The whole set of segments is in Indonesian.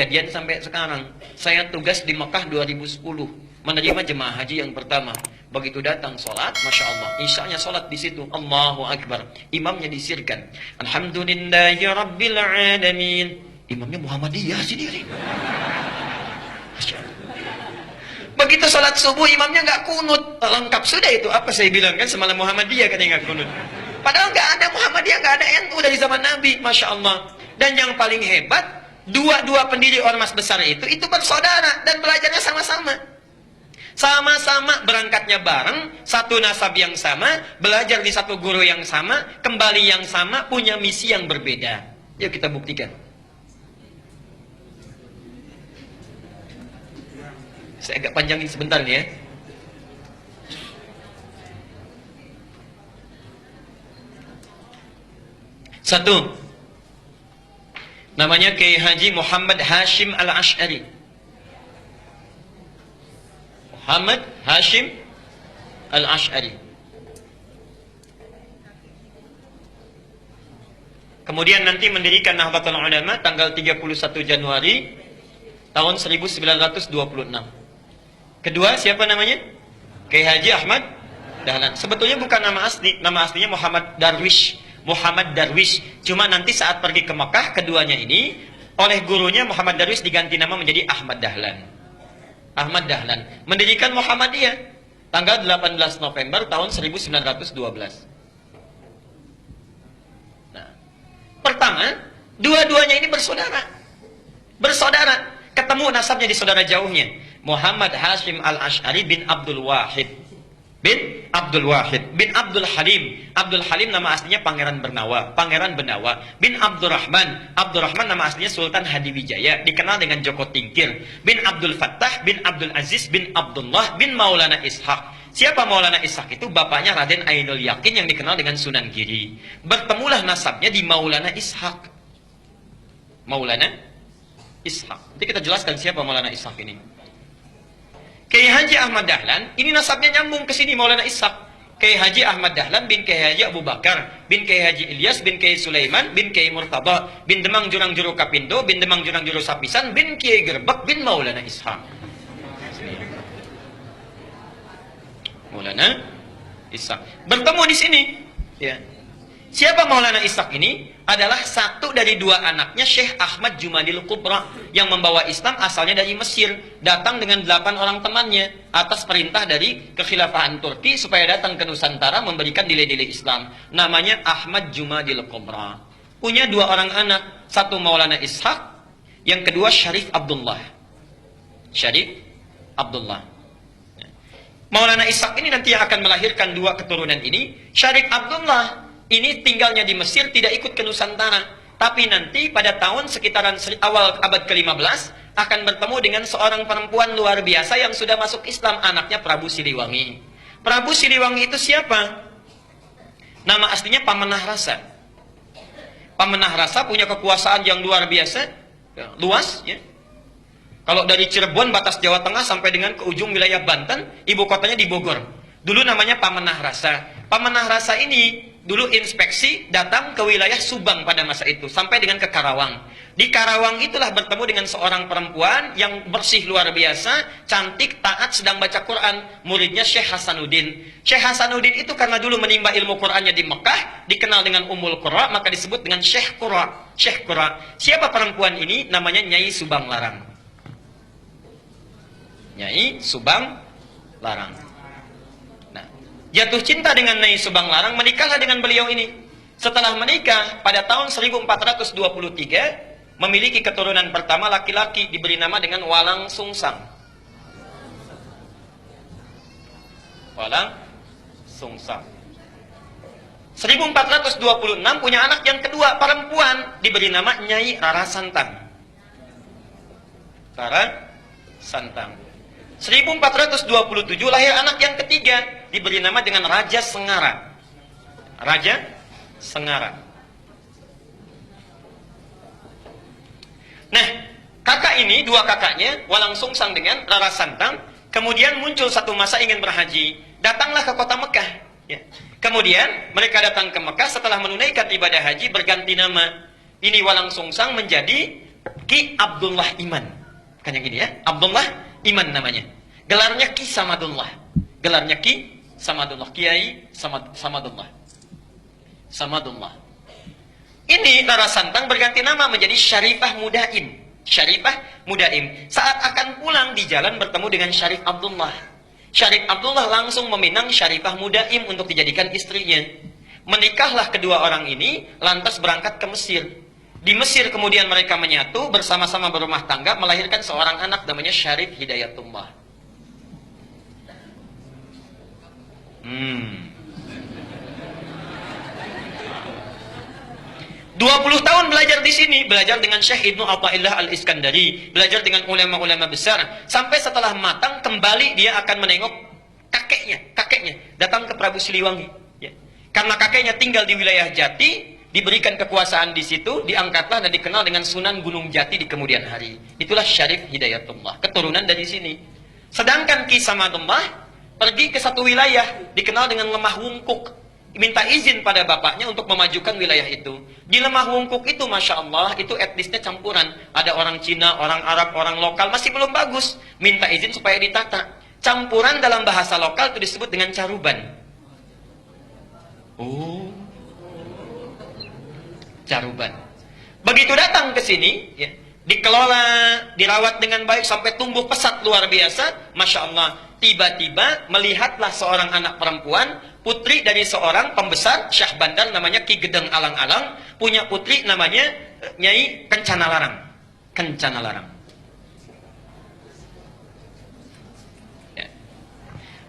kejadian sampai sekarang. Saya tugas di Mekah 2010, menerima jemaah haji yang pertama. Begitu datang sholat, Masya Allah, isyanya sholat di situ, Allahu Akbar. Imamnya disirkan, Alhamdulillahi Rabbil Alamin. Imamnya Muhammadiyah sendiri. Masya Allah. Begitu sholat subuh, imamnya nggak kunut. Lengkap sudah itu. Apa saya bilang kan semalam Muhammadiyah katanya nggak kunut. Padahal nggak ada Muhammadiyah, nggak ada NU dari zaman Nabi, Masya Allah. Dan yang paling hebat, dua pendiri ormas besar itu bersaudara dan belajarnya sama-sama. Sama-sama berangkatnya bareng, satu nasab yang sama, belajar di satu guru yang sama, kembali yang sama, punya misi yang berbeda. Yuk kita buktikan. Saya agak panjangin sebentar nih ya. Satu, namanya Kiai Haji Muhammad Hashim Al-Ash'ari. Muhammad Hashim Al-Ash'ari. Kemudian nanti mendirikan Nahdlatul Ulama tanggal 31 Januari tahun 1926. Kedua, siapa namanya? Kiai Haji Ahmad Dahlan. Sebetulnya bukan nama asli, nama aslinya Muhammad Darwish. Muhammad Darwish. Cuma nanti saat pergi ke Mekah, keduanya ini oleh gurunya Muhammad Darwish diganti nama menjadi Ahmad Dahlan. Ahmad Dahlan mendirikan Muhammadiyah tanggal 18 November tahun 1912. Nah, pertama, dua-duanya ini bersaudara. Bersaudara, ketemu nasabnya di saudara jauhnya. Muhammad Hashim Al-Ash'ari bin Abdul Wahid. Bin Abdul Wahid, bin Abdul Halim. Abdul Halim nama aslinya Pangeran Bernawa, Pangeran Benawa. Bin Abdurrahman, Abdurrahman nama aslinya Sultan Hadiwijaya, dikenal dengan Joko Tingkir. Bin Abdul Fattah, bin Abdul Aziz, bin Abdullah, bin Maulana Ishaq. Siapa Maulana Ishaq itu? Bapaknya Raden Ainul Yakin yang dikenal dengan Sunan Giri. Bertemulah nasabnya di Maulana Ishaq. Maulana Ishaq. Nanti kita jelaskan siapa Maulana Ishaq ini. Kiai Haji Ahmad Dahlan, ini nasabnya nyambung ke sini Maulana Ishaq. Kiai Haji Ahmad Dahlan bin Kiai Haji Abu Bakar, bin Kiai Haji Ilyas, bin Kiai Sulaiman, bin Kiai Murtada, bin Demang Jurang Juru Kapindo, bin Demang Jurang Juru Sapisan, bin Kiai Gerbek, bin Maulana Ishaq. Maulana Ishaq. Bertemu di sini. Ya. Siapa Maulana Ishaq ini? Adalah satu dari dua anaknya Syekh Ahmad Jumadil Kubra yang membawa Islam asalnya dari Mesir, datang dengan 8 orang temannya atas perintah dari kekhilafahan Turki supaya datang ke Nusantara memberikan nilai-nilai Islam. Namanya Ahmad Jumadil Kubra. Punya 2 orang anak, satu Maulana Ishaq, yang kedua Syarif Abdullah. Syarif Abdullah. Maulana Ishaq ini nanti yang akan melahirkan 2 keturunan ini. Syarif Abdullah ini tinggalnya di Mesir, tidak ikut ke Nusantara. Tapi nanti pada tahun sekitaran awal abad ke-15 akan bertemu dengan seorang perempuan luar biasa yang sudah masuk Islam, anaknya Prabu Siliwangi. Prabu Siliwangi itu siapa? Nama aslinya Pamenah Rasa. Pamenah Rasa punya kekuasaan yang luar biasa, ya, luas. Ya. Kalau dari Cirebon batas Jawa Tengah sampai dengan ke ujung wilayah Banten, ibu kotanya di Bogor. Dulu namanya Pamenah Rasa. Pamenah Rasa ini dulu inspeksi datang ke wilayah Subang pada masa itu sampai dengan ke Karawang. Di Karawang itulah bertemu dengan seorang perempuan yang bersih luar biasa, cantik, taat, sedang baca Quran. Muridnya Syekh Hasanuddin. Syekh Hasanuddin itu karena dulu menimba ilmu Qurannya di Mekah, dikenal dengan Ummul Qura, maka disebut dengan Syekh Qura. Syekh Qura. Siapa perempuan ini? Namanya Nyai Subang Larang. Nyai Subang Larang. Jatuh cinta dengan Nyai Subang Larang, menikahlah dengan beliau ini. Setelah menikah, pada tahun 1423, memiliki keturunan pertama laki-laki, diberi nama dengan Walang Sungsang. Walang Sungsang. 1426 punya anak yang kedua, perempuan, diberi nama Nyai Rara Santang. Rara Santang. 1427 lahir anak yang ketiga, diberi nama dengan Raja Sengara. Raja Sengara. Nah, kakak ini, 2 kakaknya, Walang Sungsang dengan Rara Santang, kemudian muncul satu masa ingin berhaji. Datanglah ke kota Mekah. Ya. Kemudian mereka datang ke Mekah setelah menunaikan ibadah haji, berganti nama. Ini Walang Sungsang menjadi Ki Abdullah Iman. Kan yang ini ya, Abdullah Iman namanya. Gelarnya Ki Samadullah. Gelarnya Ki Samadullah, Kiai Samadullah. Samadullah. Ini Rara Santang berganti nama menjadi Syarifah Mudaim. Syarifah Mudaim. Saat akan pulang di jalan bertemu dengan Syarif Abdullah. Syarif Abdullah langsung meminang Syarifah Mudaim untuk dijadikan istrinya. Menikahlah kedua orang ini, lantas berangkat ke Mesir. Di Mesir kemudian mereka menyatu, bersama-sama berumah tangga, melahirkan seorang anak namanya Syarif Hidayatullah. 20 tahun belajar di sini, belajar dengan Syekh Ibnu Athaillah Al-Iskandari, belajar dengan ulama-ulama besar, sampai setelah matang kembali dia akan menengok kakeknya datang ke Prabu Siliwangi. Ya. Karena kakeknya tinggal di wilayah Jati, diberikan kekuasaan di situ, diangkatlah dan dikenal dengan Sunan Gunung Jati di kemudian hari. Itulah Syarif Hidayatullah, keturunan dari sini. Sedangkan Ki Samadullah pergi ke satu wilayah dikenal dengan Lemah Wungkuk. Minta izin pada bapaknya untuk memajukan wilayah itu. Di Lemah Wungkuk itu, Masya Allah, itu etnisnya campuran. Ada orang Cina, orang Arab, orang lokal, masih belum bagus. Minta izin supaya ditata. Campuran dalam bahasa lokal itu disebut dengan caruban. Oh, caruban. Begitu datang ke sini, ya, dikelola, dirawat dengan baik sampai tumbuh pesat luar biasa. Masya Allah, tiba-tiba melihatlah seorang anak perempuan, putri dari seorang pembesar Syah Bandar namanya Ki Gedeng Alang-Alang, punya putri namanya Nyai Kencana Larang. Kencana Larang. Ya.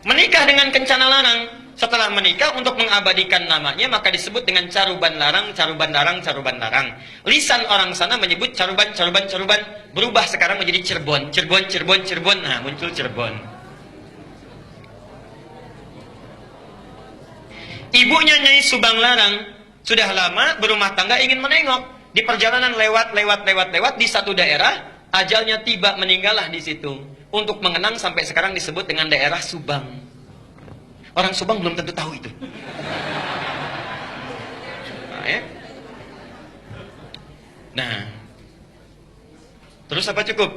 Menikah dengan Kencana Larang. Setelah menikah, untuk mengabadikan namanya maka disebut dengan Caruban Larang, Caruban Larang, Caruban Larang. Lisan orang sana menyebut Caruban, Caruban, Caruban, berubah sekarang menjadi Cirebon, Cirebon, Cirebon, Cirebon. Nah, muncul Cirebon. Ibunya Nyai Subang Larang sudah lama berumah tangga, ingin menengok. Di perjalanan lewat di satu daerah, ajalnya tiba, meninggallah di situ. Untuk mengenang sampai sekarang disebut dengan daerah Subang. Orang Subang belum tentu tahu itu. Nah, ya. Nah, terus apa cukup?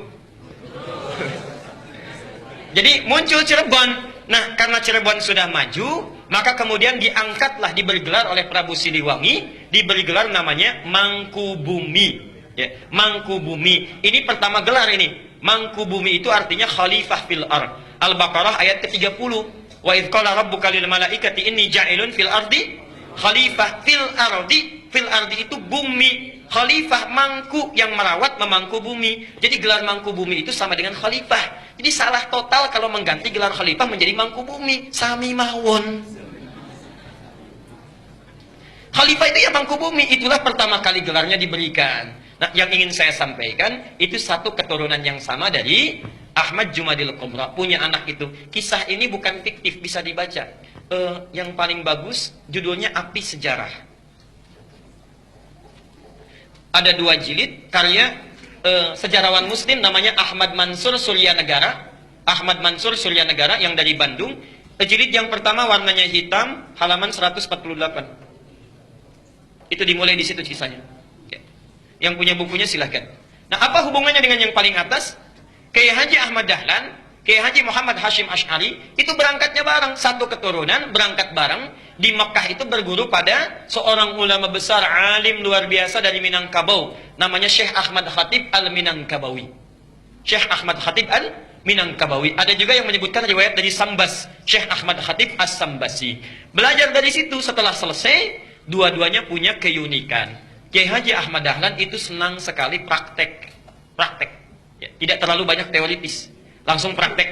Jadi muncul Cirebon. Nah, karena Cirebon sudah maju, maka kemudian diangkatlah, diberi gelar oleh Prabu Siliwangi, diberi gelar namanya Mangkubumi. Ya, Mangkubumi. Ini pertama gelar ini. Mangkubumi itu artinya khalifah fil ard. Al-Baqarah ayat ke-30. Wa idz qala rabbuka lil malaikati inni ja'ilun fil ardi khalifah. Fil ardi itu bumi. Khalifah, mangku, yang merawat, memangku bumi. Jadi gelar mangku bumi itu sama dengan khalifah. Jadi salah total kalau mengganti gelar khalifah menjadi mangku bumi. Sami mawon. Khalifah itu ya mangku bumi. Itulah pertama kali gelarnya diberikan. Nah, yang ingin saya sampaikan, itu satu keturunan yang sama dari Ahmad Jumadil Kubra, punya anak itu. Kisah ini bukan fiktif, bisa dibaca. Yang paling bagus, judulnya Api Sejarah. Ada 2 jilid, karya sejarawan muslim namanya Ahmad Mansur Suryanegara. Ahmad Mansur Suryanegara yang dari Bandung. Jilid yang pertama warnanya hitam, halaman 148. Itu dimulai di situ kisahnya. Yang punya bukunya silahkan. Nah, apa hubungannya dengan yang paling atas? Kiai Haji Ahmad Dahlan, Kiai Haji Muhammad Hashim Asy'ari, itu berangkatnya bareng, satu keturunan, berangkat bareng. Di Mekah itu berguru pada seorang ulama besar, alim luar biasa dari Minangkabau, namanya Syekh Ahmad Khatib Al-Minangkabawi. Syekh Ahmad Khatib Al-Minangkabawi. Ada juga yang menyebutkan riwayat dari Sambas, Syekh Ahmad Khatib As-Sambasi. Belajar dari situ, setelah selesai, dua-duanya punya keunikan. Kiai Haji Ahmad Dahlan itu senang sekali praktek. Ya, tidak terlalu banyak teoritis. Langsung praktek.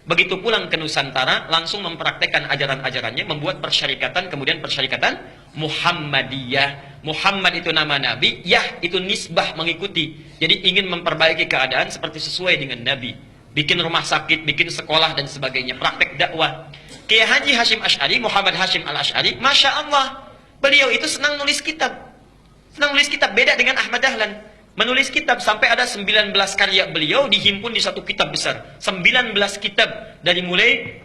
Begitu pulang ke Nusantara, langsung mempraktekkan ajaran-ajarannya, membuat persyarikatan, kemudian persyarikatan Muhammadiyah. Muhammad itu nama Nabi, Yah itu nisbah, mengikuti. Jadi ingin memperbaiki keadaan seperti sesuai dengan Nabi. Bikin rumah sakit, bikin sekolah, dan sebagainya. Praktek dakwah. Kiai Haji Hashim Asy'ari, Muhammad Hashim Al-Asy'ari, Masya Allah, beliau itu senang nulis kitab. Beda dengan Ahmad Dahlan. Menulis kitab sampai ada 19 karya beliau dihimpun di satu kitab besar. 19 kitab. Dari mulai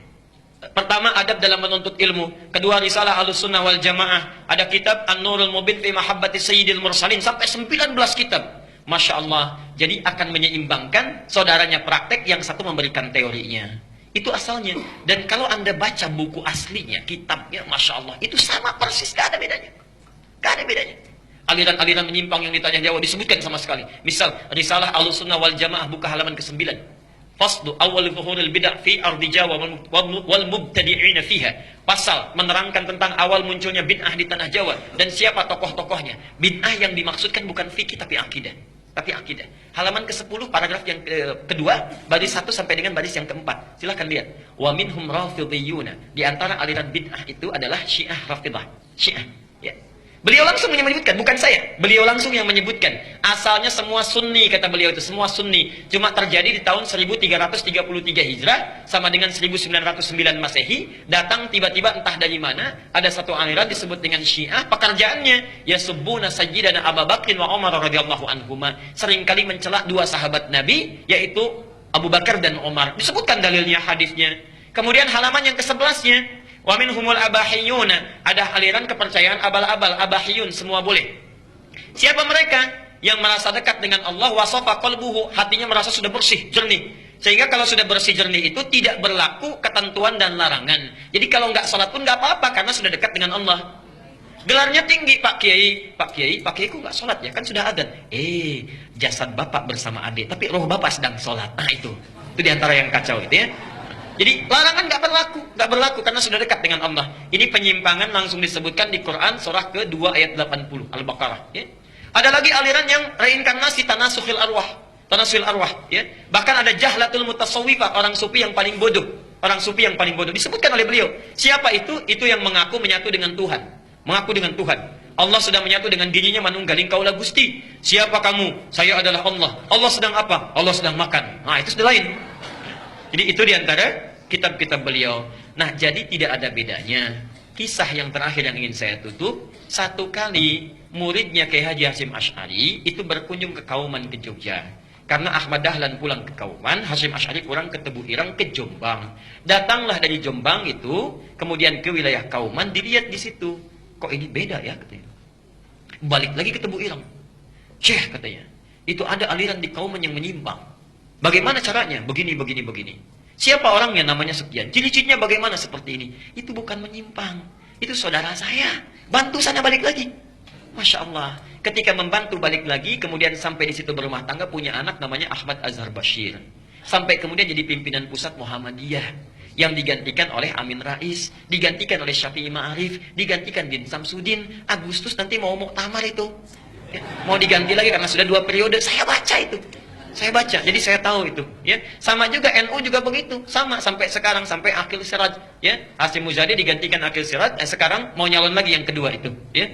pertama adab dalam menuntut ilmu, kedua risalah Ahlussunnah wal Jamaah, ada kitab An-Nurul Mubin fi Mahabbati Sayyidil Mursalin, sampai 19 kitab. Masya Allah. Jadi akan menyeimbangkan, saudaranya praktek, yang satu memberikan teorinya. Itu asalnya. Dan kalau Anda baca buku aslinya, kitabnya, Masya Allah, itu sama persis, gak ada bedanya. Gak ada bedanya. Aliran-aliran menyimpang yang di Tanah Jawa disebutkan sama sekali. Misal, Risalah Ahlussunnah wal Jamaah buka halaman ke-9. Faslu awal zuhuril bid'ah fi ardi Jawa wal mubtadi'ina fiha. Pasal menerangkan tentang awal munculnya bid'ah di tanah Jawa dan siapa tokoh-tokohnya. Bid'ah yang dimaksudkan bukan fikih tapi akidah. Tapi akidah. Halaman ke-10 paragraf yang kedua, baris 1 sampai dengan baris yang keempat. Silahkan lihat. Wa minhum rafidhiyuna. Di antara aliran bid'ah itu adalah Syiah Rafidah. Syiah, ya. Beliau langsung menyebutkan, bukan saya. Beliau langsung yang menyebutkan. Asalnya semua sunni, kata beliau itu. Semua sunni. Cuma terjadi di tahun 1333 Hijrah, sama dengan 1909 Masehi. Datang tiba-tiba entah dari mana, ada satu aliran disebut dengan Syiah. Pekerjaannya, yasubbuna sayyidana Abu Bakrin wa Umar radhiyallahu anhuma. Seringkali mencela dua sahabat Nabi, yaitu Abu Bakar dan Umar. Disebutkan dalilnya, hadisnya. Kemudian halaman yang ke-11-nya, wa minhumul abahiyuna, ada aliran kepercayaan abal-abal, abahiyun, semua boleh. Siapa mereka? Yang merasa dekat dengan Allah, wasafa qalbuhu, hatinya merasa sudah bersih, jernih. Sehingga kalau sudah bersih jernih itu tidak berlaku ketentuan dan larangan. Jadi kalau nggak sholat pun nggak apa-apa karena sudah dekat dengan Allah. Gelarnya tinggi, Pak Kiai. Pak Kiai kok nggak sholat ya? Kan sudah adzan. Jasad bapak bersama adik, tapi roh bapak sedang sholat. Nah itu diantara yang kacau itu ya. Jadi larangan nggak berlaku karena sudah dekat dengan Allah. Ini penyimpangan langsung disebutkan di Quran surah ke-2 ayat 80 Al-Baqarah. Ya. Ada lagi aliran yang reinkarnasi tanasukhil arwah, ya. Bahkan ada jahlatul mutasawwifah, orang sufi yang paling bodoh, disebutkan oleh beliau. Siapa itu? Itu yang mengaku menyatu dengan Tuhan, Allah sudah menyatu dengan dirinya, manunggaling kaulah Gusti. Siapa kamu? Saya adalah Allah. Allah sedang apa? Allah sedang makan. Nah itu sudah lain. Jadi itu diantara kitab-kitab beliau. Nah, jadi tidak ada bedanya. Kisah yang terakhir yang ingin saya tutup, satu kali muridnya Kiai Haji Hasyim Asy'ari itu berkunjung ke Kauman ke Jogja. Karena Ahmad Dahlan pulang ke Kauman, Hasyim Asy'ari pulang ke Tebu Ireng ke Jombang. Datanglah dari Jombang itu, kemudian ke wilayah Kauman, dilihat di situ. Kok ini beda ya katanya. Balik lagi ke Tebu Ireng. Syekh katanya, itu ada aliran di Kauman yang menyimpang. Bagaimana caranya? Begini. Siapa orangnya? Namanya sekian. Ciri-cirinya bagaimana seperti ini? Itu bukan menyimpang. Itu saudara saya. Bantu sana balik lagi. Masya Allah. Ketika membantu balik lagi, kemudian sampai di situ berumah tangga, punya anak namanya Ahmad Azhar Bashir. Sampai kemudian jadi pimpinan pusat Muhammadiyah. Yang digantikan oleh Amin Rais, digantikan oleh Syafi'i Ma'arif, digantikan Din Samsudin. Agustus nanti mau muktamar itu. Ya, mau diganti lagi karena sudah 2 periode. Saya baca itu. Jadi saya tahu itu, ya. Sama juga NU juga begitu, sama sampai sekarang, sampai Akhil Siraj, ya. Hasyim Muzadi digantikan Akhil Siraj, sekarang mau nyalon lagi yang kedua itu, ya.